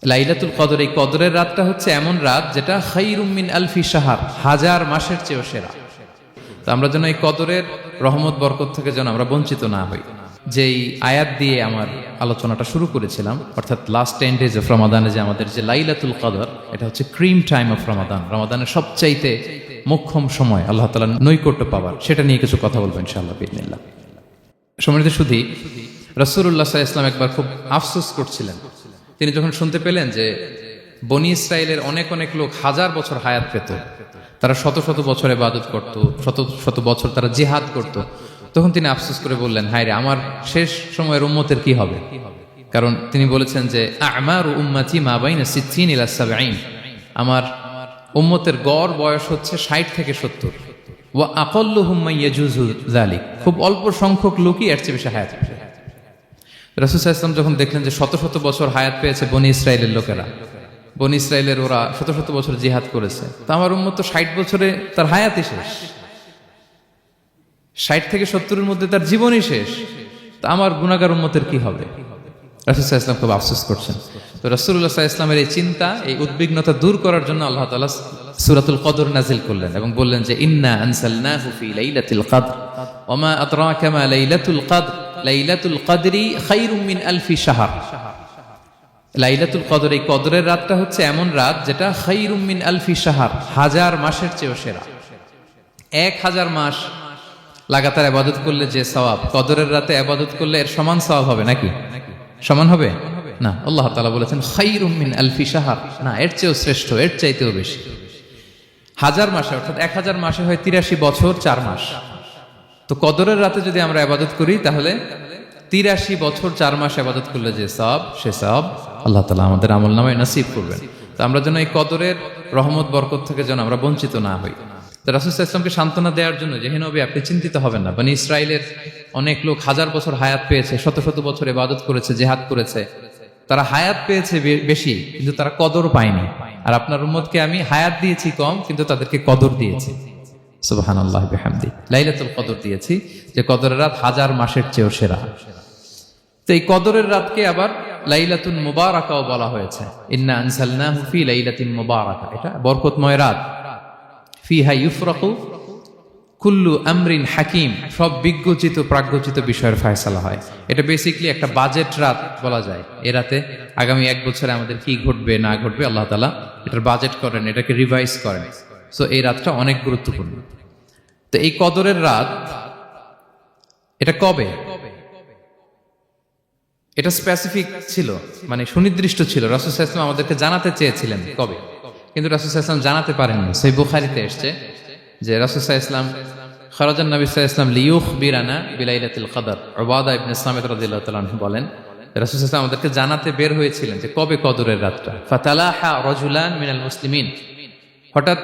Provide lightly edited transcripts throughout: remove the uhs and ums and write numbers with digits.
লাইলাতুল কদর, এই কদরের রাতটা হচ্ছে এমন রাত যেটা খায়রুম মিন আলফি শাহর, হাজার মাসের চেয়েও সেরা। তো আমরা যেন এই কদরের রহমত বরকত থেকে যেন আমরা বঞ্চিত না হই। যেই আয়াত দিয়ে আমার আলোচনাটা শুরু করেছিলাম, অর্থাৎ লাস্ট 10 days অফ রমাদানে যে আমাদের যে লাইলাতুল কদর, এটা হচ্ছে ক্রিম টাইম অফ রমাদান, রমাদানের সবচাইতে মোক্ষম সময় আল্লাহ তাআলার নৈকট্য পাওয়ার, সেটা নিয়ে কিছু কথা বলবো ইনশাআল্লাহ বিইذنিল্লাহ। সম্মানিত সুধী, রাসূলুল্লাহ সাল্লাল্লাহু আলাইহি ওয়াসাল্লাম একবার খুব আফসোস করছিলেন। তিনি যখন শুনতে পেলেন যে বনি ইসরায়েলের অনেক অনেক লোক হাজার বছর হায়াত পেত, তারা শত শত বছর ইবাদত করত, শত শত বছর তারা জিহাদ করত, তখন তিনি আফসোস করে বললেন, হায় রে, আমার শেষ সময়ের উম্মতের কি হবে? কারণ তিনি বলেছেন যে আমারু উম্মতি মা বাইনা 60 ইলা 70, আমার উম্মতের গড় বয়স হচ্ছে 60 থেকে 70। ওয়া আকাল্লুহুম মান ইয়াজুজু যালিক, খুব অল্প সংখ্যক লোকই এর চেয়ে বেশি হায়াত পাবে। রাসূল সাল্লাল্লাহু আলাইহি ওয়াসাল্লাম যখন দেখলেন যে শত শত বছর হায়াত পেয়েছে বনি ইসরায়েলের লোকেরা, বনি ইসরায়েলের ওরা শত শত বছর জিহাদ করেছে, তো আমার উম্মত তো 60 বছরে তার হায়াতই শেষ, 60 থেকে 70-এর মধ্যে তার জীবনই শেষ, তা আমার গুনাহগার উম্মতের কি হবে? রাসূল সাল্লাল্লাহু আলাইহি ওয়াসাল্লাম খুব আফসোস করছেন। তো রাসূলুল্লাহ সাল্লাল্লাহু আলাইহি ওয়াসাল্লামের এই চিন্তা, এই উদ্বিগ্নতা দূর করার জন্য আল্লাহ তাআলা সূরাতুল কদর নাজিল করলেন এবং বললেন যে ইন্না আনসালনাহু ফি লাইলাতিল কদর ওয়া মা আদরাকা মা লাইলাতুল কদর লাইলাতুল কদরি খায়রুম মিন আলফি শাহর। লাইলাতুল কদর, এই কদরের রাতটা হচ্ছে এমন রাত যেটা খায়রুম মিন আলফি শাহর, হাজার মাসের চেয়েও সেরা। 1000 মাস লাগাতার ইবাদত করলে যে সওয়াব, কদরের রাতে ইবাদত করলে এর সমান সওয়াব হবে নাকি? সমান হবে না। আল্লাহ তাআলা বলেছেন খায়রুম মিন আলফি শাহর, না, এর চেয়েও শ্রেষ্ঠ, এর চাইতেও বেশি। হাজার মাসে, অর্থাৎ 1000 মাসে হয় 83 বছর 4 মাস। তো কদরের রাতে যদি আমরা ইবাদত করি তাহলে 83 বছর 4 মাস ইবাদত করলে যে সওয়াব, সে সওয়াব আল্লাহ তাআলা আমাদের আমলনামায় নসিব করবেন। তো আমরা যেন এই কদরের রহমত বরকত থেকে যেন আমরা বঞ্চিত না হই। তো রাসূল সাল্লাল্লাহু আলাইহি ওয়াসাল্লামকে সান্ত্বনা দেওয়ার জন্য যে হে নবী, আপনি চিন্তিত হবেন না, বনি ইসরায়েলের অনেক লোক হাজার বছর হায়াত পেয়েছে, শত শত বছর ইবাদত করেছে, জিহাদ করেছে, তারা হায়াত পেয়েছে বেশি কিন্তু তারা কদর পায়নি। আর আপনার উম্মতকে আমি হায়াত দিয়েছি কম, কিন্তু তাদেরকে কদর দিয়েছি। সুবহানাল্লাহ বিহামদি, লাইলাতুল কদর দিয়েছি, যে কদরের রাত হাজার মাসের চেয়েও সেরা। তো এই কদরের রাতকে আবার লাইলাতুল মুবারাকাও বলা হয়েছে। ইন্না আনসালনাহু ফি লাইলাতিন মুবারাকা, এটা বরকতময় রাত। ফিহা ইউফরাকু কুল্লু আমরিন হাকিম, সব বিজ্ঞচিত প্রাজ্ঞচিত বিষয়ের ফয়সালা হয়। এটা বেসিক্যালি একটা বাজেট রাত বলা যায়। এ রাতে আগামী 1 বছরে আমাদের কি ঘটবে না ঘটবে আল্লাহ তাআলা এটার বাজেট করেন, এটাকে রিভাইজ করেন। সো এই রাতটা অনেক গুরুত্বপূর্ণ। তো এই কদরের রাত, এটা কবে? এটা স্পেসিফিক ছিল, মানে সুনির্দিষ্ট ছিল। রাসূল সাল্লাল্লাহু আলাইহি ওয়াসাল্লাম আমাদেরকে জানাতে চেয়েছিলেন কবে, কিন্তু রাসূল সাল্লাল্লাহু আলাইহি ওয়াসাল্লাম জানাতে পারেননি। সহিহ বুখারীতে এসেছে যে রাসূল সাল্লাল্লাহু আলাইহি ওয়াসাল্লাম খারাজান নবী সাল্লাল্লাহু আলাইহি ওয়াসাল্লাম লিয়ুখবিরানা বিলাইলাতিল কদর। উবাদা ইবনে সামিত রাদিয়াল্লাহু তাআলা আনহু বলেন, রাসূল সাল্লাল্লাহু আলাইহি ওয়াসাল্লাম আমাদেরকে জানাতে বের হয়েছিলেন যে কবে কদরের রাতটা। ফাতালাহা রাজুলান মিনাল মুসলিমিন, হঠাৎ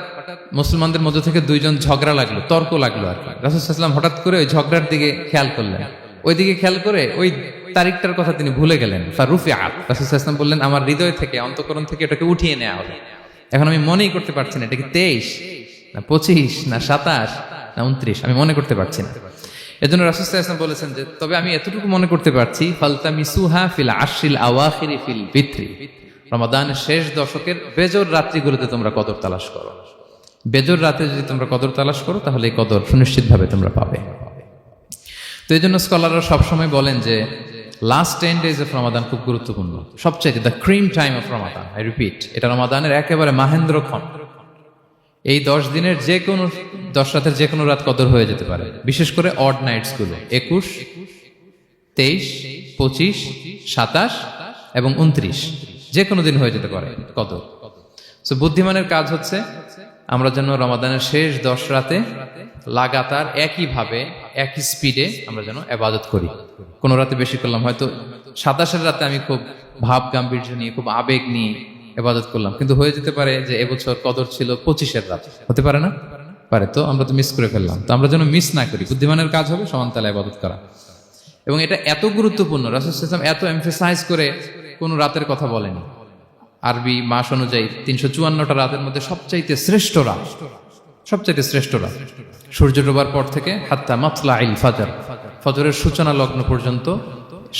মুসলমানদের মধ্য থেকে 2 জন ঝগড়া লাগলো, তর্ক লাগলো আর কি। রাসূল সাল্লাল্লাহু আলাইহি ওয়াসাল্লাম হঠাৎ করে ওই ঝগড়ার দিকে খেয়াল করলেন, ওইদিকে খেয়াল করে ওই তারিখটার কথা তিনি ভুলে গেলেন। ফারুফিআত, রাসূল সাল্লাল্লাহু আলাইহি ওয়াসাল্লাম বললেন, আমার হৃদয় থেকে, অন্তঃকরণ থেকে এটাকে উঠিয়ে নেওয়া হবে। এখন আমি মনেই করতে পারছি না এটা কি 23 না 25 না 27 না 29, আমি মনে করতে পারছি না। এজন্য রাসূল সাল্লাল্লাহু আলাইহি ওয়াসাল্লাম বলেছেন যে তবে আমি এতটুকু মনে করতে পারছি, ফালতামিসুহা ফিল আশরিল আওয়াখিরি ফিল বিত্রি, রমাদানের শেষ দশকের বেজর রাত্রিগুলোতে তোমরা কদর তালাশ করো। বেজর রাতে যদি তোমরা কদর তালাশ করো তাহলে এই কদর সুনিশ্চিতভাবে তোমরা পাবে। তো এই জন্য স্কলাররা সবসময় বলেন যে লাস্ট 10 days অফ রমাদান খুব গুরুত্বপূর্ণ, সবচেয়ে the cream time of Ramadan. I repeat, এটা রমাদানের একেবারে মাহেন্দ্রক্ষণ। এই 10 দিনের যে কোনো 10 রাতের যে কোনো রাত কদর হয়ে যেতে পারে, বিশেষ করে অড নাইটস গুলো 21, 23, 25, 27 এবং 29, যে কোনো দিন হয়ে যেতে পারে কদর। সো বুদ্ধিমানের কাজ হচ্ছে আমরা যেন রমাদানের শেষ 10 রাতে লাগাতার একইভাবে একই স্পিডে আমরা যেন ইবাদত করি। কোনো রাতে বেশি করলাম, হয়তো 27-এর রাতে আমি খুব ভাব গাম্ভীর্য নিয়ে, খুব আবেগ নিয়ে ইবাদত করলাম, কিন্তু হয়ে যেতে পারে যে এবছর কদর ছিল 25-এর রাত, হতে পারে না? পারে। তো আমরা তো মিস করে ফেললাম। তো আমরা যেন মিস না করি। বুদ্ধিমানের কাজ হবে সমানতালে ইবাদত করা। এবং এটা এত গুরুত্বপূর্ণ, রাসূল সাল্লাল্লাহু আলাইহি ওয়াসাল্লাম এত এমফাসাইজ করে কোনো রাতের কথা বলেনি। আরবি মাস অনুযায়ী 354টা রাতের মধ্যে সবচাইতে শ্রেষ্ঠ রাত, সবচাইতে শ্রেষ্ঠ রাত সূর্য ডোবার পর থেকে হাত্তা মাতলাইল ফাজর, ফজরের সূচনা লগ্ন পর্যন্ত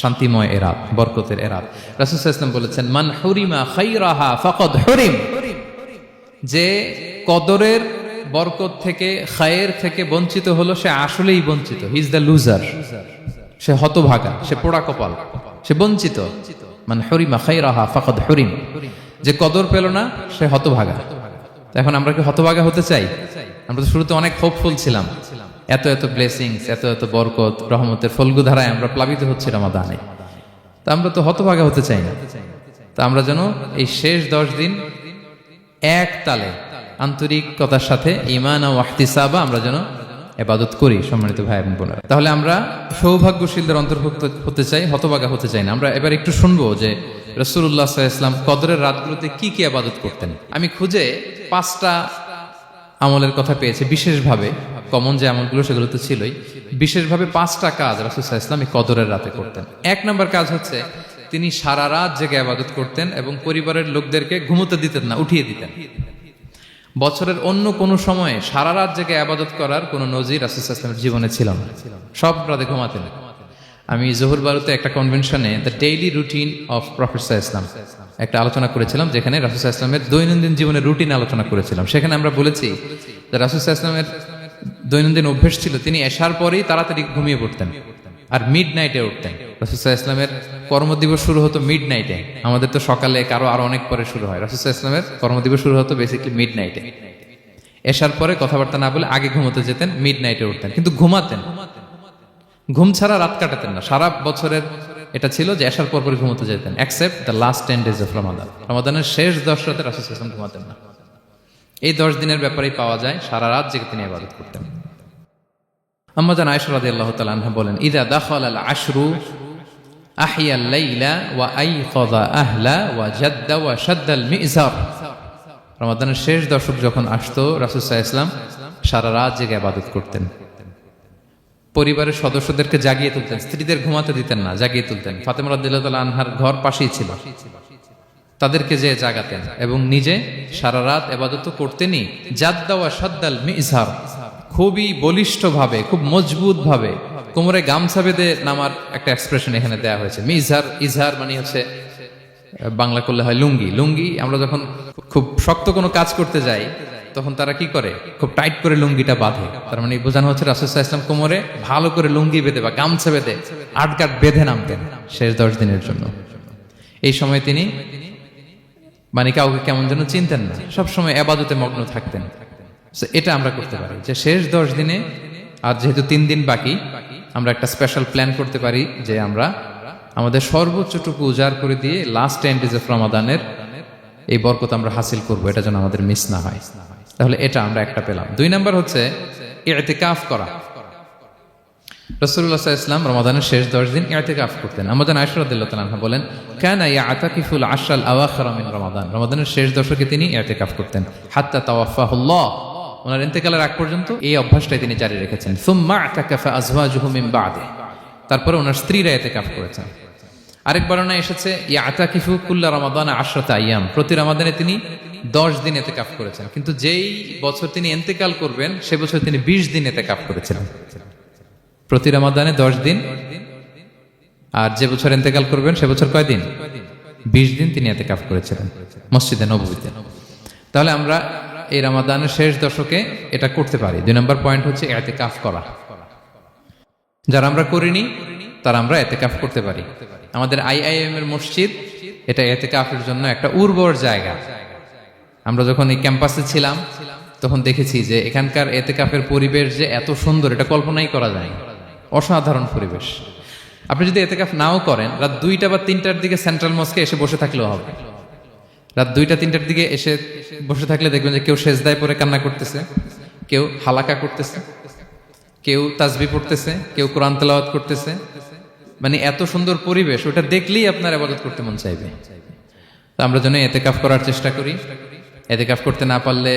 শান্তিময় এ রাত, বরকতের এ রাত। রাসূল সাল্লাল্লাহু আলাইহি ওয়াসাল্লাম বলেছেন, মান হুরিমা খাইরাহা ফাকাদ হুরিম, যে কদরের বরকত থেকে, খায়ের থেকে বঞ্চিত হলো, সে আসলেই বঞ্চিত। হি ইজ দ্য লুজার, সে হতভাগা, সে পোড়া কপাল, সে বঞ্চিত। মান হুরিমা খাইরাহা ফাকাদ হুরিম, যে কদর পেল না সে হতভাগা। এখন আমরা কি হতভাগা হতে চাই? আমরা তো শুরুতে অনেক হোপফুল ছিলাম, এত এত ব্লেসিংস, এত এত বরকত, রহমতের ফলগু ধারায় আমরা প্লাবিত হচ্ছি রমাদানে। তা আমরা তো হতভাগা হতে চাই না। তা আমরা যেন এই শেষ 10 দিন এক তালে আন্তরিকতার সাথে ঈমান ও ইহতিসাবা আমরা যেন ইবাদত করি, সম্মানিত ভাই এবং বোনেরা। তাহলে আমরা সৌভাগ্যশীলদের অন্তর্ভুক্ত হতে চাই, হতভাগা হতে চাই না। আমরা এবার একটু শুনবো যে রাসূলুল্লাহ সাল্লাল্লাহু আলাইহি ওয়াসাল্লাম কদরের রাতগুলোতে কি কি ইবাদত করতেন। আমি খুঁজে 5টা আমলের কথা পেয়েছি বিশেষভাবে, কমন যে আমলগুলো সেগুলো তো ছিলই, বিশেষভাবে 5টা কাজ রাসূল সাল্লাল্লাহু আলাইহি ওয়াসাল্লাম এই কদরের রাতে করতেন। 1 নম্বর কাজ হচ্ছে তিনি সারা রাত জেগে ইবাদত করতেন এবং পরিবারের লোকদেরকে ঘুমোতে দিতেন না, উঠিয়ে দিতেন। বছরের অন্য কোনো সময়ে সারা রাত জেগে ইবাদত করার কোনো নজির রাসূল সাল্লাল্লাহু আলাইহি ওয়াসাল্লামের জীবনে ছিল না। সব রাতে ঘুমাতেন। আমি জোহর বারুতে একটা কনভেনশনে the daily routine of prophet সাল্লাল্লাহু আলাইহি ওয়াসাল্লাম একটা আলোচনা করেছিলাম, যেখানে রাসূল সাল্লাল্লাহু আলাইহি ওয়াসাল্লামের দৈনন্দিন জীবনের রুটিন আলোচনা করেছিলাম। সেখানে আমরা বলেছি যে রাসূল সাল্লাল্লাহু আলাইহি ওয়াসাল্লামের দৈনন্দিন অভ্যাস ছিল তিনি এশার পরেই তাড়াতাড়ি ঘুমিয়ে পড়তেন আর মিড নাইটে উঠতেন। রাসূল সাল্লাল্লাহু আলাইহি ওয়াসাল্লামের কর্মদিবস শুরু হতো মিড নাইটে। আমাদের তো সকালে, কারো আরো অনেক পরে শুরু হয়। রাসূল সাল্লাল্লাহু আলাইহি ওয়াসাল্লামের কর্মদিবস শুরু হতো বেসিক্যালি মিড নাইটে। এশার পরে কথাবার্তা না বলে আগে ঘুমোতে যেতেন, মিড নাইটে উঠতেন, কিন্তু ঘুমাতেন। ঘুম ছাড়া রাত কাটাতেন না। সারা বছরের এটা ছিল যে এশার পর পরে ঘুমোতে যেতেন, except the last 10 days of Ramadan. রমাদানের শেষ 10 রাতে রাসূল সাল্লাল্লাহু আলাইহি ওয়াসাল্লাম ঘুমাতেন না। এই 10 দিনের ব্যাপারেই পাওয়া যায় সারা রাত জেগে তিনি ইবাদত করতেন। আম্মা জান আয়েশা রাদিয়াল্লাহু তাআলা আনহা বলেন, ইযা দাখালাল আশরু আহিয়াল লাইলা ওয়া আইকাযা আহলা ওয়া জাদ্দা ওয়া শাদ্দাল মিজার। রমাদানের শেষ দশক যখন আসতো, রাসূল সাল্লাল্লাহু আলাইহি ওয়াসাল্লাম সারা রাত জেগে ইবাদত করতেন। পরিবারের সদস্যদেরকে জাগিয়ে তুলতেন, স্ত্রীদের ঘুমাতে দিতেন না, জাগিয়ে তুলতেন। ফাতেমা রাদিয়াল্লাহু তাআলা আনহার ঘর পাশেই ছিল, তাদেরকে যে জাগাতেন এবং নিজে সারা রাত ইবাদত করতেনই। জাদ্দা ওয়া শাদ্দাল মিজার, খুবই বলিষ্ঠভাবে, খুব মজবুতভাবে কোমরে গামছা বেঁধে নামার একটা এক্সপ্রেশন এখানে দেওয়া হয়েছে। মিজার, ইজহার মানে হচ্ছে বাংলা করলে হয় লুঙ্গি। লুঙ্গি আমরা যখন খুব শক্ত কোনো কাজ করতে যাই তখন তারা কি করে, খুব টাইট করে লুঙ্গিটা বাঁধে। তার মানে বোঝানো হচ্ছে রাসূল সাল্লাল্লাহু আলাইহি ওয়াসাল্লাম কোমরে ভালো করে লুঙ্গি বেঁধে বা গামছা বেঁধে আটকাট বেঁধে নামতেন শেষ 10 দিনের জন্য। এই সময় তিনি মানে কাউকে কেমন যেন চিনতেন না, সবসময় ইবাদতে মগ্ন থাকতেন। এটা আমরা করতে পারি যে শেষ 10 দিনে, আর যেহেতু 3 দিন বাকি, আমরা একটা স্পেশাল প্ল্যান করতে পারি যে আমরা আমাদের সর্বোচ্চটুকু উজাড় করে দিয়ে লাস্ট 10 days অফ রমাদানের এই বরকত আমরা হাসিল করব, এটা যেন আমাদের মিস না হয়। তাহলে এটা আমরা একটা পেলাম। 2 নাম্বার হচ্ছে ইতিকাফ করা। রাসূলুল্লাহ সাল্লাল্লাহু আলাইহি ওয়াসাল্লাম রমাদানের শেষ 10 দিন ইতিকাফ করতেন। আম্মা জান আয়েশা রাদিয়াল্লাহু তাআলা আনহা বলেন, কানা ইয়াতাকিফুল আশরাল আওয়াখির মিন রমাদান। রমাদানের শেষ দশকে তিনি ইতিকাফ করতেন। হাত্তা তাওয়াফাহুল্লাহ, ওনার ইন্তেকালের আগ পর্যন্ত এই অভ্যাসটাই তিনি জারি রেখেছেন। সুম্মা আতাকাফা আজওয়াজুহু মিন বা'দি, তারপরে ওনার স্ত্রীরা ইতিকাফ করেছেন। আরেক বর্ণনা এসেছে ইয়াতাকিফু কুল্লা রমাদান 10 আইয়াম, প্রতি রমাদানে তিনি 10 দিন ইতিকাফ করেছেন। কিন্তু যেই বছর তিনি ইন্তেকাল করবেন সে বছর তিনি 20 দিন ইতিকাফ করেছিলেন। প্রতি রমাদানে 10 দিন, আর যে বছর ইন্তেকাল করবেন সে বছর কয় দিন? 20 দিন তিনি ইতিকাফ করেছিলেন মসজিদে নববীতে। তাহলে আমরা এই রমাদানের শেষ দশকে এটা করতে পারি। 2 নম্বর পয়েন্ট হচ্ছে ইতিকাফ করা। যারা আমরা করিনি তারা আমরা ইতিকাফ করতে পারি। আমাদের আইআইএম এর মসজিদ এটা ইতিকাফের জন্য একটা উর্বর জায়গা। আমরা যখন এই ক্যাম্পাসে ছিলাম তখন দেখেছি যে এখানকার ইতিকাফের পরিবেশ যে এত সুন্দর, এটা কল্পনাই করা যায়। অসাধারণ পরিবেশ। আপনি যদি ইতিকাফ নাও করেন, রাত 2টা বা 3টার দিকে সেন্ট্রাল মস্কে এসে বসে থাকলেও হবে। রাত 2টা 3টার দিকে এসে বসে থাকলে দেখবেন যে কেউ সেজদায় পড়ে কান্না করতেছে, কেউ হালাকা করতেছে, কেউ তাসবিহ পড়তেছে, কেউ কোরআন তেলাওয়াত করতেছে। মানে এত সুন্দর পরিবেশ, ওটা দেখলেই আপনার ইবাদত করতে মন চাইবে। তো আমরা যেন ইতিকাফ করার চেষ্টা করি। ইতিকাফ করতে না পারলে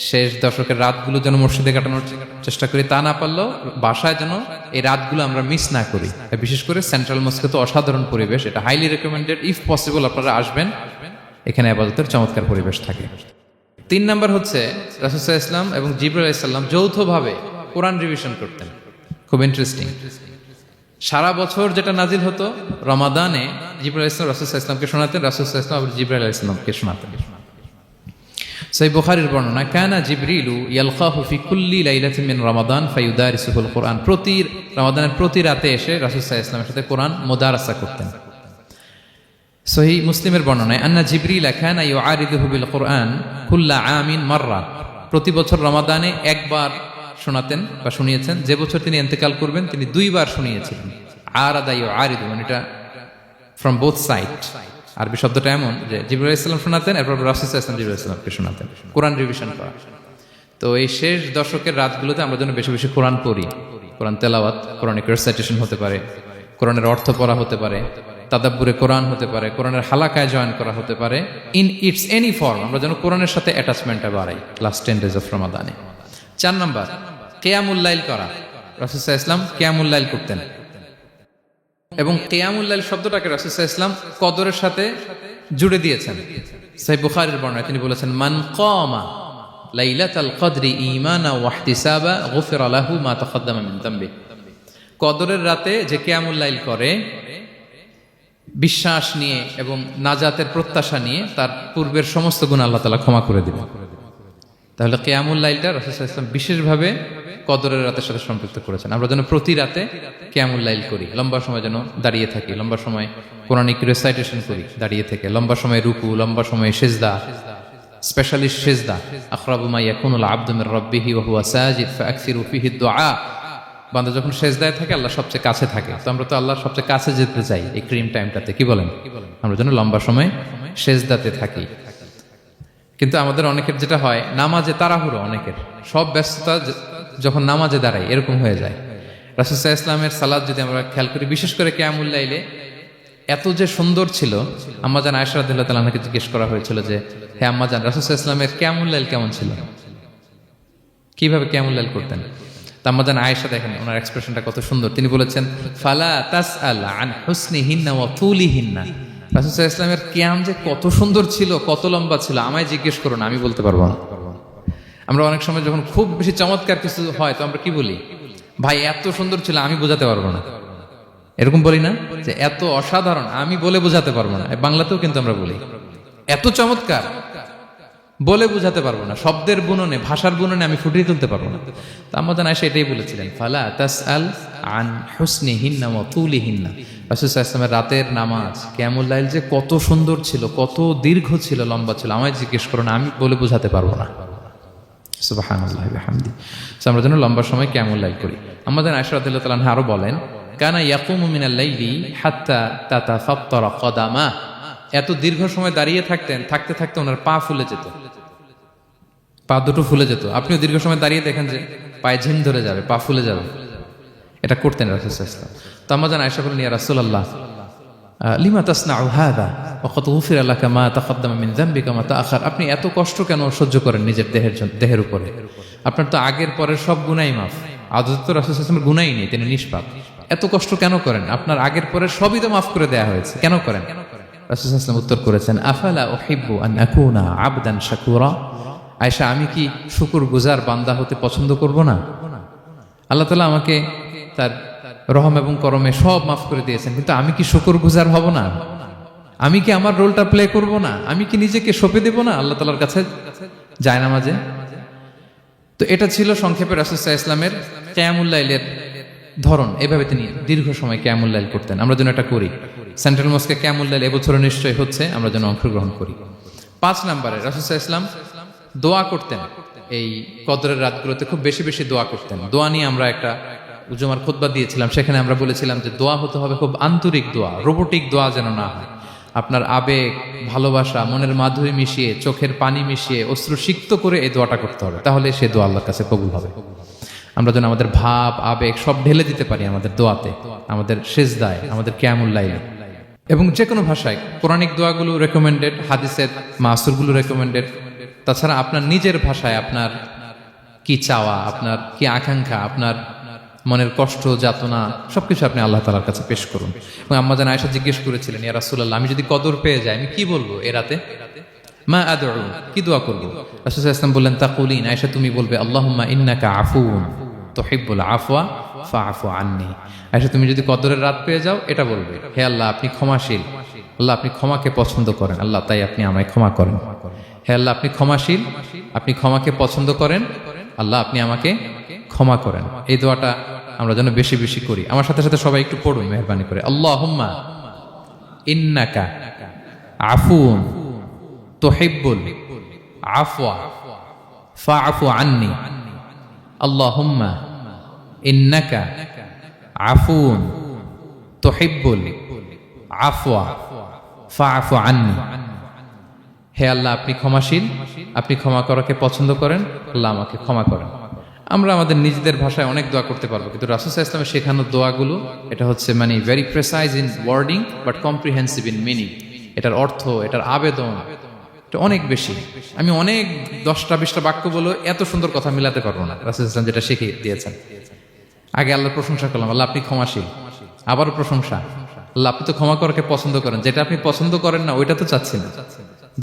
শেষ দশকের রাতগুলো যেন মসজিদে কাটানোর চেষ্টা করি, তা না পারলেও বাসায় যেন এই রাতগুলো আমরা মিস না করি। বিশেষ করে সেন্ট্রাল মস্কে তো অসাধারণ পরিবেশ, এটা হাইলি রেকমেন্ডেড। ইফ পসিবল আপনারা আসবেন, এখানে ইবাদতের চমৎকার পরিবেশ থাকে। 3 নাম্বার হচ্ছে রাসূল সাল্লাল্লাহু আলাইহি ওয়াসাল্লাম এবং জিবরাইল আলাইহিস সালাম যৌথভাবে কোরআন রিভিশন করতেন। খুব ইন্টারেস্টিং। সারা বছর যেটা নাজিল হতো রমাদানে জিবরাইল আলাইহিস সালাম রাসূল সাল্লাল্লাহু আলাইহি ওয়াসাল্লামকে শোনাতেন, রাসূল সাল্লাল্লাহু আলাইহি ওয়াসাল্লাম আবার জিবরাইল আলাইহিস সালামকে শোনাতেন। সহিহ বুখারীর বর্ণনা, কানা জিবরিলু ইয়ালকাহু ফি কুল্লি লাইলাতিন মিন রমাদান ফায়ুদারিসুল কুরআন, প্রতি রমাদানের প্রতি রাতে এসে রাসূল সাল্লাল্লাহু আলাইহি ওয়াসাল্লামের সাথে কোরআন মুদারাসা করতেন। সহিহ মুসলিমের বর্ণনায়, আন্না জিবরিল কানা ইউআরিদুহু বিল কুরআন কুল্লা আমিন মাররা, প্রতি বছর রমাদানে একবার শোনাতেন বা শুনিয়েছেন, যে বছর তিনি ইন্তেকাল করবেন তিনি দুইবার শুনিয়েছিলেন। আরাদা ইউআরিদু, মানে এটা ফ্রম বোথ সাইড। আরবি শব্দটা এমন যে জিবরাইল আলাইহিস সালাম শোনাতেন, এরপর রাসূল সাল্লাল্লাহু আলাইহি ওয়াসাল্লাম জিবরাইল আলাইহিস সালামকে শোনাতেন, কোরআন রিভিশন করা। তো এই শেষ দশকের রাতগুলোতে আমরা যেন বেশি বেশি কোরআন পড়ি, কোরআন তেলাওয়াত, কোরআনিক রেসাইটেশন হতে পারে, কোরআনের অর্থ পড়া হতে পারে, তাদাব্বুরে কোরআন হতে পারে, কোরআনের হালাকায় জয়েন করা হতে পারে, ইন ইটস এনি ফর্ম। আমরা যেন কোরআনের সাথে অ্যাটাচমেন্টটা বাড়াই লাস্ট 10 days অফ রমাদানে। 4 নাম্বার, কিয়ামুল লাইল করা। রাসূল সাল্লাল্লাহু আলাইহি ওয়াসাল্লাম কিয়ামুল লাইল করতেন, এবং কিয়ামুল লাইল শব্দটাকে রাসূল সাল্লাল্লাহু আলাইহি ওয়াসাল্লাম কদরের সাথে জুড়ে দিয়েছেন। সহিহ বুখারীর বর্ণনায় তিনি বলেছেন, মান কামা লাইলাতাল কদরি ঈমানা ওয়া ইহতিসাবা গুফিরা লাহু মা তাকদ্দামা মিন যামবি। কদরের রাতে যে কিয়ামুল লাইল করে বিশ্বাস নিয়ে এবং নাজাতের প্রত্যাশা নিয়ে, তার পূর্বের সমস্ত গুনাহ আল্লাহ তাআলা ক্ষমা করে দিবেন। তাহলে কিয়ামুল লাইলটা রাসূল সাল্লাল্লাহু আলাইহি ওয়াসাল্লাম বিশেষভাবে কদরের রাতের সাথে সম্পৃক্ত করেছেন। আমরা যেন প্রতি রাতে কিয়ামুল লাইল করি, লম্বা সময় যেন দাঁড়িয়ে থাকি, লম্বা সময় কোরআনিক রিসাইটেশন করি দাঁড়িয়ে থেকে, লম্বা সময় রুকু, লম্বা সময় সিজদা, স্পেশালি সিজদা। আকরাবু মা ইয়াকুনুল আবদু মির রাব্বিহি ওয়া হুয়া সাজিদ ফাআকসিরু ফিহি দুআ। বান্দা যখন সিজদায় থাকে আল্লাহ সবচেয়ে কাছে থাকে। তো আমরা তো আল্লাহর সবচেয়ে কাছে যেতে চাই এই ক্রিম টাইমটাতে, কি বলেন? আমরা যেন লম্বা সময় সিজদাতে থাকি। কিন্তু আমাদের অনেকের যেটা হয়, নামাজে তাড়াহুড়ো, অনেকের সব ব্যস্ততা যখন নামাজে দাঁড়াই এরকম হয়ে যায়। রাসূল সাল্লাল্লাহু আলাইহি ওয়াসাল্লামের সালাত যদি আমরা খেয়াল করি, বিশেষ করে কিয়ামুল লাইলে এত যে সুন্দর ছিল। আম্মাজান আয়েশা রাদিয়াল্লাহু তাআলা আনহাকে জিজ্ঞেস করা হয়েছিল যে, হে আম্মাজান, রাসূল সাল্লাল্লাহু আলাইহি ওয়াসাল্লামের কিয়ামুল লাইল কেমন ছিল, কিভাবে কিয়ামুল লাইল করতেন? আম্মাজান আয়েশা, দেখেন ওনার এক্সপ্রেশনটা কত সুন্দর। তিনি বলেছেন, ফালা তাসআল আন হুসনিহিন্না ওয়া তুলিহিন্না। রাসূল সাল্লাল্লাহু আলাইহি ওয়াসাল্লামের কিয়াম যে কত সুন্দর ছিল, কত লম্বা ছিল, আমায় জিজ্ঞেস করো না, আমি বলতে পারবো না। আমরা অনেক সময় যখন খুব বেশি চমৎকার কিছু হয় তো আমরা কি বলি, ভাই এত সুন্দর ছিল, আমি বোঝাতে পারবো না। এরকম বলি না যে এত অসাধারণ, আমি বলে বোঝাতে পারবো না। বাংলাতেও কিন্তু আমরা বলি এত চমৎকার, বলে বোঝাতে পারবো না, শব্দের বুননে, ভাষার বুননে আমি ফুটিয়ে তুলতে পারবো না। তো আম্মাজান আয়েশা এটাই বলেছিলেন, ফালা তাসআল আন হুসনিহিন্না ওয়া তুলিহিন্না। রাসূল সাল্লাল্লাহু আলাইহি ওয়াসাল্লামের রাতের নামাজ কিয়ামুল লাইল যে কত সুন্দর ছিল, কত দীর্ঘ ছিল, লম্বা ছিল, আমায় জিজ্ঞেস করো না, আমি বলে বোঝাতে পারবো না। সুবহানাল্লাহি ওয়া বিহামদি। আমরা যেন লম্বা সময় কিয়ামুল লাইল করি। আম্মাজান আয়েশা রাদিয়াল্লাহু তাআলা আনহা আরো বলেন, কানা ইয়াকুমু মিনাল লাইলি হাত্তা তাতাফাত্তারা কদামা। এত দীর্ঘ সময় দাঁড়িয়ে থাকতেন, থাকতে থাকতে ওনার পা ফুলে যেত, পা দুটো ফুলে যেত। আপনিও দীর্ঘ সময় দাঁড়িয়ে দেখেন যে পায়ে ঝিম ধরে যাবে, পা ফুলে যাবে, এটা করতেন রাসূল সাল্লাল্লাহু আলাইহি ওয়াসাল্লাম। তো আম্মাজান আয়েশা বলেন, ইয়া রাসূলুল্লাহ লিমা তাসনাউ হাযা ওয়া ক্বাদ গুফিরা লাকা মা তাকদ্দামা মিন যামবিকা মা তাআখার। আপনি এত কষ্ট কেন সহ্য করেন নিজের দেহের উপরে? আপনার তো আগের পরের সব গুনাহই মাফ। আদত তো রাসূল সাল্লাল্লাহু আলাইহি ওয়াসাল্লামের গুনাহই নেই, তিনি নিষ্পাপ। এত কষ্ট কেন করেন? আপনার আগের পরের সবই তো মাফ করে দেয়া হয়েছে, কেন করেন? রাসূল সাল্লাল্লাহু আলাইহি ওয়াসাল্লাম উত্তর করেছেন, আফালা উহিব্বু আন আকুনা আবদান শাকুরা। আয়েশা, আমি কি শুকরগুজার বান্দা হতে পছন্দ করব না? আল্লাহ তাআলা আমাকে তার রহম এবং করমে সব মাফ করে দিয়েছেন, কিন্তু আমি কি শুকরগুজার হব না? আমি কি আমার রোলটা প্লে করব না? আমি কি নিজেকে সঁপে দেব না আল্লাহ তাআলার কাছে জায়নামাজে? তো এটা ছিল সংক্ষেপে রাসূল সাল্লাল্লাহু আলাইহি ওয়াসাল্লামের কিয়ামুল লাইলের ধরন। এভাবে তিনি দীর্ঘ সময় কিয়ামুল লাইল করতেন। আমরা যেন এটা করি। সেন্ট্রাল মস্কে কিয়ামুল লাইল এবছর নিশ্চয়ই হচ্ছে, আমরা যেন অংশগ্রহণ করি। 5 নম্বরে রাসূল সাল্লাল্লাহু আলাইহি ওয়াসাল্লাম দোয়া করতেন। এই কদরের রাতগুলোতে খুব বেশি বেশি দোয়া করতেন। দোয়া নিয়ে আমরা একটা জুমার খুতবা দিয়েছিলাম, সেখানে আমরা বলেছিলাম যে দোয়া হতে হবে খুব আন্তরিক দোয়া, রোবোটিক দোয়া যেন না হয়। আপনার আবেগ, ভালোবাসা, মনের মাধুরী মিশিয়ে, চোখের পানি মিশিয়ে, অশ্রু সিক্ত করে এই দোয়াটা করতে হবে, তাহলে সে দোয়া আল্লাহর কাছে কবুল হবে। আমরা যেন আমাদের ভাব, আবেগ সব ঢেলে দিতে পারি আমাদের দোয়াতে, আমাদের সিজদায়, আমাদের কিয়ামুল লাইলে। এবং যে কোনো ভাষায় কোরআনিক দোয়াগুলো রেকমেন্ডেড, হাদিসের মাসুরগুলো রেকমেন্ডেড। তাছাড়া আপনার নিজের ভাষায় আপনার কি চাওয়া, আপনার কি আকাঙ্ক্ষা, আপনার মনের কষ্ট, যাতনা সবকিছু আপনি আল্লাহ তাআলার কাছে পেশ করুন। এবং আম্মাজান আয়েশা জিজ্ঞেস করেছিলেন, ইয়া রাসূলুল্লাহ, আমি যদি কদর পেয়ে যাই আমি কি বলবো এ রাতে? মা আদউ, কি দোয়া করব? রাসূল সাল্লাল্লাহু আলাইহি ওয়াসাল্লাম বললেন, তাকুলিন, আয়েশা তুমি বলবে, আল্লাহুম্মা ইন্নাকা আফুউন তুহিব্বুল আফওয়া ফাআফু আন্নি। আচ্ছা, তুমি যদি কদরের রাত পেয়ে যাও এটা বলবে, হে আল্লাহ আপনি ক্ষমাশীল, আল্লাহ আপনি ক্ষমাকে পছন্দ করেন, আল্লাহ তাই আপনি আমায় ক্ষমা করেন। হে আল্লাহ আপনি ক্ষমাশীল, আপনি ক্ষমাকে পছন্দ করেন, আল্লাহ আপনি আমাকে ক্ষমা করেন। এই দোয়াটা আমরা যেন বেশি বেশি করি। আমার সাথে সাথে সবাই একটু পড়ুন মেহরবানি করে। আল্লাহুম্মা ইন্নাকা আফুন তুহিব্বুল আফওয়া ফাআফু আন্নি। আল্লাহুম্মা ইন্নাকা আফুন তুহিব্বুল আফওয়া ফাআফু আন্নি। হে আল্লাহ আপনি ক্ষমাশীল, আপনি ক্ষমা করাকে পছন্দ করেন, আল্লাহ আমাকে ক্ষমা করেন। আমরা আমাদের নিজেদের ভাষায় অনেক দোয়া করতে পারবো, কিন্তু রাসূল সাল্লাল্লাহু আলাইহি ওয়াসাল্লামের শেখানো দোয়াগুলো এটা হচ্ছে মানে very precise in wording but comprehensive in meaning. এটার অর্থ, এটার আবেদন এটা অনেক বেশি। আমি অনেক 10টা-20টা বাক্য বলে এত সুন্দর কথা মিলাতে পারবো না। রাসূল সাল্লাল্লাহু আলাইহি ওয়াসাল্লাম যেটা শিখিয়ে দিয়েছেন, আগে আল্লাহর প্রশংসা করলাম, আল্লাহ আপনি ক্ষমাশীল, আবারও প্রশংসা, আল্লাহ আপনি তো ক্ষমা করাকে পছন্দ করেন। যেটা আপনি পছন্দ করেন না ওইটা তো চাচ্ছি না,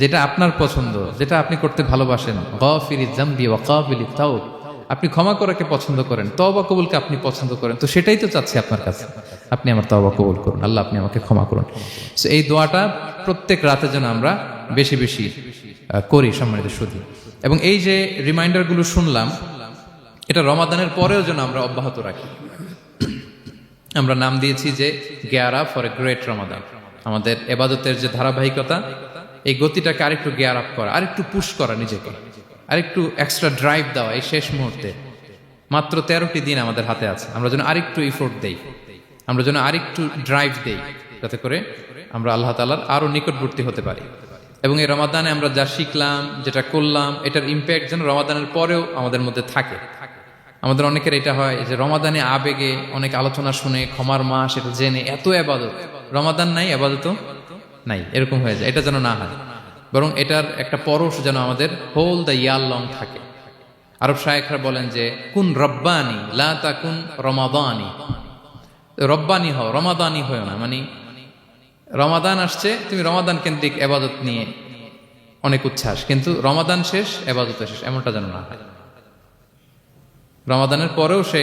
যেটা আপনার পছন্দ, যেটা আপনি করতে ভালোবাসেন, গাফিরিজ যামবি ওয়া কাবিলিত তাওব, আপনি ক্ষমা করাকে পছন্দ করেন, তওবা কবুলকে আপনি পছন্দ করেন, তো সেটাই তো চাচ্ছি আপনার কাছে, আপনি আমার তওবা কবুল করুন, আল্লাহ আপনি আমাকে ক্ষমা করুন। সো এই দোয়াটা প্রত্যেক রাতে যেন আমরা বেশি বেশি করি সম্মানিত সুধী। এবং এই যে রিমাইন্ডারগুলো শুনলাম, এটা রমাদানের পরেও যেন আমরা অব্যাহত রাখি। আমরা নাম দিয়েছি যে gear up for a great Ramadan. আমাদের এবাদতের যে ধারাবাহিকতা, এই গতিটাকে আরেকটু গিয়ার আপ করা, আরেকটু পুশ করা, নিজেকে আরেকটু এক্সট্রা ড্রাইভ দেওয়া। এই শেষ মুহূর্তে মাত্র 13টি দিন আমাদের হাতে আছে, আমরা যেন আরেকটু ইফোর্ট দেই, আমরা যেন আরেকটু ড্রাইভ দেই, যাতে করে আমরা আল্লাহ তাআলার আরো নিকটবর্তী হতে পারি। এবং এই রমাদানে আমরা যা শিখলাম, যেটা করলাম, এটার ইম্প্যাক্ট যেন রমাদানের পরেও আমাদের মধ্যে থাকে। আমাদের অনেকের এটা হয় যে রমাদানে আবেগে অনেক আলোচনা শুনে, ক্ষমার মাস এটা জেনে এত আবাদত, রমাদান নাই আবাদত নাই, এরকম হয়ে যায়। এটা যেন না হয়, বরং এটার একটা পরশ যেন আমাদের হোল দ্য ইয়ার লং থাকে। আরব শায়েখরা বলেন যে কুন রব্বানি লা তাকুন রমাদানি, রব্বানি হও, রমাদানি হয় না। মানে রমাদান আসছে, তুমি রমাদান কেন্দ্রিক আবাদত নিয়ে অনেক উচ্ছ্বাস, কিন্তু রমাদান শেষ আবাদত শেষ, এমনটা যেন না হয়। রমাদানের পরেও সে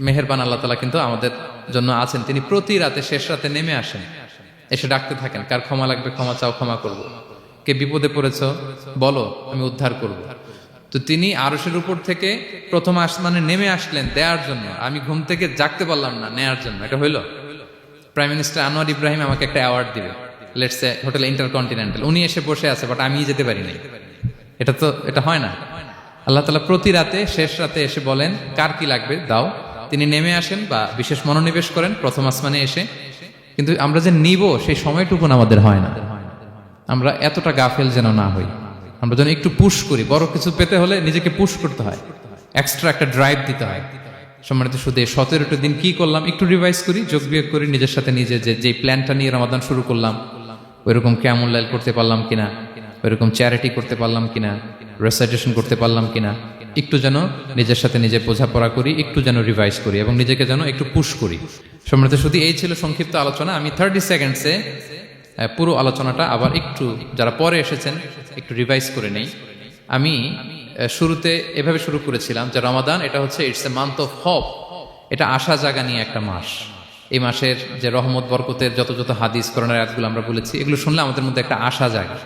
মেহেরবান আল্লাহ তাআলা কিন্তু আমাদের জন্য আছেন। তিনি প্রতি রাতে শেষ রাতে নেমে আসেন, এসে ডাকতে থাকেন, কার ক্ষমা লাগবে ক্ষমা চাও, ক্ষমা করব। কে বিপদে পড়েছ বলো, আমি উদ্ধার করব। তো তিনি আরশের উপর থেকে প্রথম আসমানে নেমে আসলেন দেওয়ার জন্য। আমি ঘুম থেকে জাগতে পারলাম না, নেয়ার জন্য। এটা হইল প্রাইম মিনিস্টার আনোয়ার ইব্রাহিম আমাকে একটা অ্যাওয়ার্ড দিবে, লেটস সে হোটেল ইন্টারকন্টিনেন্টাল, উনি এসে বসে আছে, বাট আমি যেতে পারি নাই। এটা হয় না। আল্লাহ তাআলা প্রতি রাতে শেষ রাতে এসে বলেন কার কি লাগবে দাও। তিনি নেমে আসেন বা বিশেষ মনোনিবেশ করেন প্রথম আসমানে এসে, কিন্তু আমরা যে নিব সেই সময়টুকু আমাদের হয় না। আমরা এতটা গাফেল যেন না হই, আমরা যেন একটু পুশ করি। বড় কিছু পেতে হলে নিজেকে পুশ করতে হয়, এক্সট্রা একটা ড্রাইভ দিতে হয়। সম্মানিত শুধু 17টা দিন কি করলাম একটু রিভাইজ করি, যোগ বিয়োগ করি নিজের সাথে নিজে, যে প্ল্যানটা নিয়ে রমাদান শুরু করলাম ওইরকম কিয়ামুল লাইল করতে পারলাম কিনা, ওইরকম চ্যারিটি করতে পারলাম কিনা, রেসাইটেশন করতে পারলাম কিনা, একটু যেন নিজের সাথে নিজে বোঝাপড়া করি, একটু যেন রিভাইজ করি এবং নিজেকে যেন একটু পুশ করি। সম্মানিত শুধু এই ছিল সংক্ষিপ্ত আলোচনা। আমি 30 সেকেন্ডসে পুরো আলোচনাটা আবার একটু যারা পরে এসেছেন একটু রিভাইজ করে নেই। আমি শুরুতে এভাবে শুরু করেছিলাম যে রমাদান এটা হচ্ছে it's a month of hope, এটা আশা জাগা নিয়ে একটা মাস। এই মাসের যে রহমত বরকতের যত যত হাদিস কোরআনের আয়াতগুলো আমরা বলেছি, এগুলো শুনলে আমাদের মধ্যে একটা আশা জাগে,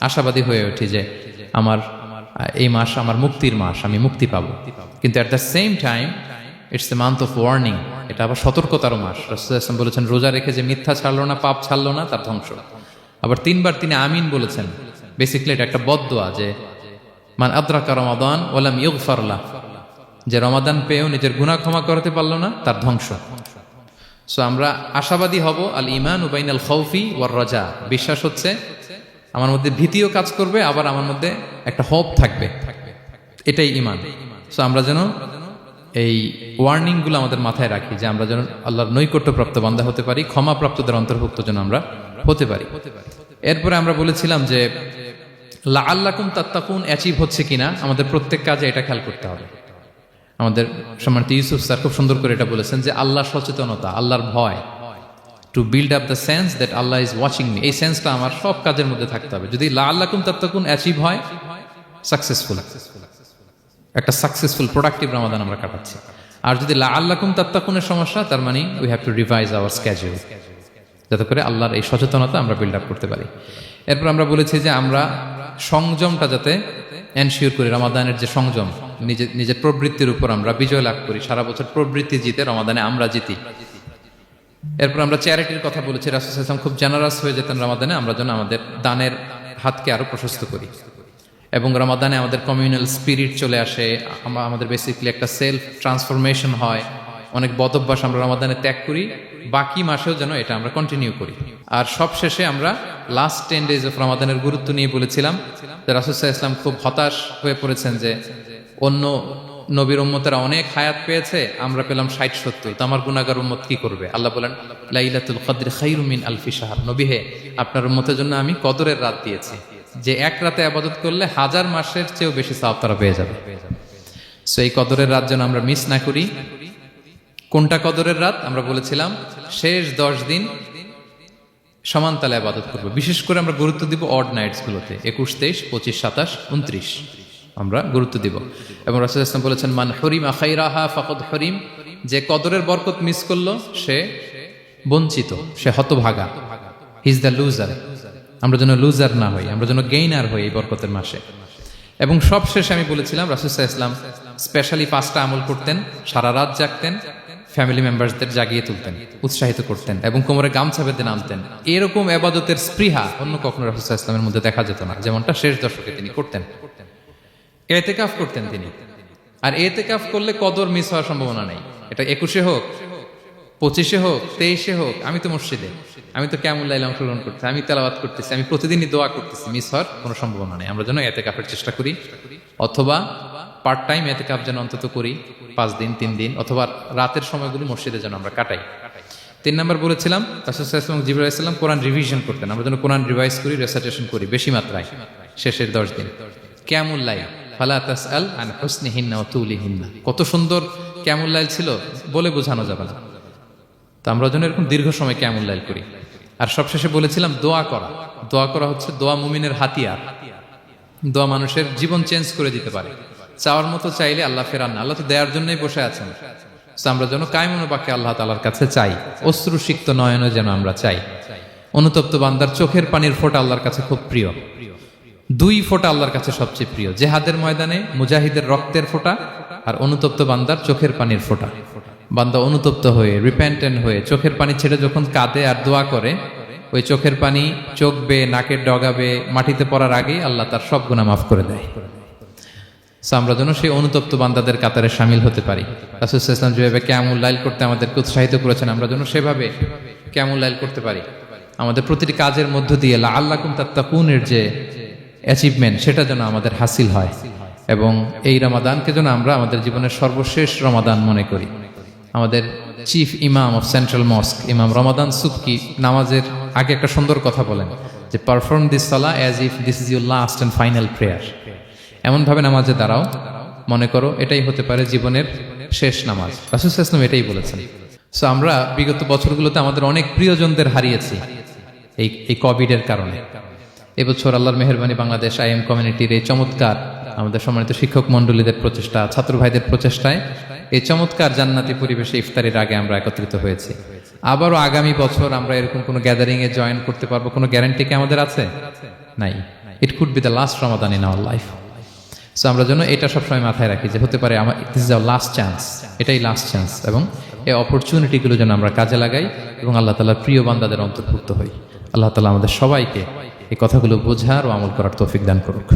আশাবাদী হয়ে ওঠে যে আমার এই মাস আমার মুক্তির মাস, আমি মুক্তি পাবো। কিন্তু at the same time it's a month of warning, এটা আবার সতর্কতারও মাস। রাসূলুল্লাহ সাল্লাল্লাহু আলাইহি ওয়াসাল্লাম বলেছেন রোজা রেখে যে মিথ্যা ছাড়লো না, পাপ ছাড়লো না, তার ধ্বংস। আবার 3বার তিনি আমিন বলেছেন। বেসিক্যালি এটা একটা বদদোয়া যে মান আদরাকা রমাদান ওয়া লাম ইগফার লাহ, যে রমাদান পেয়েও নিজের গুনাহ ক্ষমা করতে পারলো না, তার ধ্বংস। সো আমরা আশাবাদী হব। আল ঈমানু বাইনাল খাউফি ওয়ার রাজা, বিশ্বাস হচ্ছে আমার মধ্যে ভীতিও কাজ করবে, আবার আমার মধ্যে একটা হোপ থাকবে, এটাই ঈমান। সো আমরা যেন এই ওয়ার্নিং গুলো আমাদের মাথায় রাখি যে আমরা যেন আল্লাহর নৈকট্যপ্রাপ্ত বান্দা হতে পারি, ক্ষমাপ্রাপ্তদের অন্তর্ভুক্ত যেন আমরা হতে পারি। এরপরে আমরা বলেছিলাম যে লাআল্লাকুম তাত্তাকুন অ্যাচিভ হচ্ছে কিনা আমাদের প্রত্যেক কাজে এটা খেয়াল করতে হবে। আমাদের সম্মানিত ইউসুফ স্যার খুব সুন্দর করে এটা বলেছেন যে আল্লাহর সচেতনতা, আল্লাহর ভয়, to build up the sense that Allah is watching me, এই সেন্সটা আমার সব কাজের মধ্যে থাকতে হবে। যদি লাআল্লাকুম তাত্তাকুন অ্যাচিভ হয়, সাকসেসফুল, একটা সাকসেসফুল প্রোডাক্টিভ রমাদান আমরা কাটাচ্ছি। আর যদি লাআল্লাকুম তাত্তাকুনের সমস্যা, তার মানে we have to revise hour schedule, যাতে করে আল্লাহর এই সচেতনতা আমরা বিল্ড আপ করতে পারি। এরপর আমরা বলেছি যে আমরা সংযমটা যাতে এনশিওর করি, রমাদানের যে সংযম, নিজের প্রবৃত্তির উপর আমরা বিজয় লাভ করি, সারা বছর প্রবৃত্তি জিতে রমাদানে আমরা জিতি। এরপর আমরা চ্যারিটির কথা বলেছি, রাসূল সাল্লাল্লাহু আলাইহি ওয়াসাল্লাম খুব জেনারাস হয়ে যেতেন রমাদানে, আমরা যেন আমাদের দানের হাতকে আরো প্রশস্ত করি। এবং রমাদানে আমাদের কমিউনাল স্পিরিট চলে আসে, আমাদের বেসিক্যালি একটা সেলফ ট্রান্সফরমেশন হয়, অনেক বদ অভ্যাস আমরা রমাদানে ত্যাগ করি, বাকি মাসেও যেন এটা আমরা কন্টিনিউ করি। আর সব শেষে আমরা লাস্ট 10 days অফ রমাদানের গুরুত্ব নিয়ে বলেছিলাম যে রাসূল সাল্লাল্লাহু আলাইহি ওয়াসাল্লাম খুব হতাশ হয়ে পড়েছেন যে অন্য নবীর উম্মতেরা অনেক হায়াত পেয়েছে, আমরা পেলাম 60-70, তো আমার গুনাহগার উম্মত কি করবে? আল্লাহ বলেন লাইলাতুল কদর খায়রুম মিন আলফি শাহর, নবী হে, আপনার উম্মতের জন্য আমি কদরের রাত দিয়েছি, যে এক রাতে ইবাদত করলে 1000 মাসের চেয়েও বেশি সওয়াব তারা পেয়ে যাবে। সো এই কদরের রাত যেন আমরা মিস না করি। কোনটা কদরের রাত? আমরা বলেছিলাম শেষ 10 দিন সমান তালে ইবাদত করব, বিশেষ করে আমরা গুরুত্ব দিব অড নাইটস গুলোতে, 21, 23, 25, 27, 29 আমরা গুরুত্ব দিব। এবং রাসূল সাল্লাল্লাহু আলাইহি ওয়াসাল্লাম বলেছেন মান হুরিমা খায়রাহা ফাকাদ হুরিম, যে কদরের বরকত মিস করলো সে বঞ্চিত, সে হতভাগা, হি ইজ দ্য লুজার। আমরা যেন লুজার না হই, আমরা যেন গেইনার হই এই বরকতের মাসে। এবং সব শেষে আমি বলেছিলাম রাসূল সাল্লাল্লাহু আলাইহি ওয়াসাল্লাম স্পেশালি 5টা আমল করতেন, সারা রাত জাগতেন, ফ্যামিলি মেম্বারসদের জাগিয়ে তুলতেন, উৎসাহিত করতেন এবং কোমরে গামছা বেঁধে নামতেন। এরকম ইবাদতের স্পৃহা অন্য কখনো রাসূল সাল্লাল্লাহু আলাইহি ওয়াসাল্লামের মধ্যে দেখা যেত না, যেমনটা শেষ দশকে তিনি করতেন। ইতিকাফ করতেন তিনি, আর ইতিকাফ করলে কদর মিস হওয়ার সম্ভাবনা নেই। এটা 21-এ হোক, 25-এ হোক, 23-এ হোক, আমি তো মসজিদে, আমি তো কিয়ামুল লাইলে অংশগ্রহণ করতেছি, আমি তেলাওয়াত করতেছি, আমি প্রতিদিনই দোয়া করতেছি, মিস হওয়ার কোনো সম্ভাবনা নেই। আমরা যেন ইতিকাফের চেষ্টা করি, অথবা পার্ট টাইম ইতিকাফ যেন অন্তত করি 5 দিন, 3 দিন, অথবা রাতের সময়গুলো মসজিদে যেন আমরা কাটাই। 3 নম্বর বলেছিলাম রাসূল সাল্লাল্লাহু আলাইহি ওয়াসাল্লাম জিবরাইল আলাইহিস সালাম কোরআন রিভিশন করতেন, আমরা যেন কোরআন রিভাইজ করি, রেসাইটেশন করি বেশি মাত্রায় শেষের 10 দিন। কিয়ামুল লাইল ফালা তাসআল আন হুসনিহিন্না ওয়া তুলিহিন্না, কত সুন্দর কিয়ামুল লাইল ছিল বলে বোঝানো যাবে না। তো আমরা যেন এরকম দীর্ঘ সময় কিয়ামুল লাইল করি। আর সবশেষে বলেছিলাম দোয়া করা, দোয়া করা হচ্ছে দোয়া মুমিনের হাতিয়ার, দোয়া মানুষের জীবন চেঞ্জ করে দিতে পারে। চাওয়ার মতো চাইলে আল্লাহ ফেরান না, আল্লাহ তো দেওয়ার জন্যই বসে আছেন। আমরা যেন কায়মনো বাক্যে আল্লাহ তাআলার কাছে চাই, অশ্রুসিক্ত নয়নে যেন আমরা চাই। অনুতপ্ত বান্দার চোখের পানির ফোঁটা আল্লাহর কাছে খুব প্রিয়, 2 ফোঁটা আল্লাহর কাছে সবচেয়ে প্রিয়, জিহাদের ময়দানে মুজাহিদের রক্তের ফোঁটা আর অনুতপ্ত বান্দার চোখের পানির ফোঁটা। বান্দা অনুতপ্ত হয়ে, রিপেন্টেন্ট হয়ে চোখের পানি ছেড়ে যখন কাঁদে আর দোয়া করে, ওই চোখের পানি চোখ বেয়ে, নাকের ডগাবে, মাটিতে পড়ার আগেই আল্লাহ তার সব গুনাহ মাফ করে দেয়। আমরা যেন সেই অনুতপ্ত বান্দাদের কাতারে শামিল হতে পারি। রাসূল সাল্লাল্লাহু আলাইহি ওয়াসাল্লাম যেভাবে কিয়ামুল লাইল করতে আমাদেরকে উৎসাহিত করেছেন, আমরা যেন সেভাবে কিয়ামুল লাইল করতে পারি। আমাদের প্রতিটি কাজের মধ্য দিয়ে লাআল্লাকুম তাত্তাকুনের যে অ্যাচিভমেন্ট, সেটা যেন আমাদের হাসিল হয়। এবং এই রমাদানকে যেন আমরা আমাদের জীবনের সর্বশেষ রমাদান মনে করি। আমাদের চিফ ইমাম অফ সেন্ট্রাল মস্ক ইমাম রমাদান সুবকি নামাজের আগে একটা সুন্দর কথা বলেন যে perform this Salah as if this is your last and final prayer. এমনভাবে নামাজে দাঁড়াও, মনে করো এটাই হতে পারে জীবনের শেষ নামাজ। রাসূল সাল্লাল্লাহু আলাইহি ওয়াসাল্লাম এটাই বলেছেন। সো আমরা বিগত বছরগুলোতে আমাদের অনেক প্রিয়জনদের হারিয়েছি এই কোভিডের কারণে। এবছর আল্লাহর মেহেরবানি বাংলাদেশ আইএম কমিউনিটির এই চমৎকার, আমাদের সম্মানিত শিক্ষক মণ্ডলীদের প্রচেষ্টা, ছাত্র ভাইদের প্রচেষ্টায় এই চমৎকার জান্নাতি পরিবেশে ইফতারের আগে আমরা একত্রিত হয়েছি। আবারও আগামী বছর আমরা এরকম কোনো গ্যাদারিং এ জয়েন করতে পারবো, কোনো গ্যারান্টি কি আমাদের আছে? নাই। It could be the last Ramadan in our life. So আমরা যেন এটা সবসময় মাথায় রাখি যে হতে পারে আমার this is our last chance, এটাই লাস্ট চান্স। এবং এই অপরচুনিটিগুলো যেন আমরা কাজে লাগাই এবং আল্লাহ তাআলার প্রিয় বান্দাদের অন্তর্ভুক্ত হই। আল্লাহ তাআলা আমাদের সবাইকে এই কথাগুলো বোঝার ও আমল করার তৌফিক দান করুক।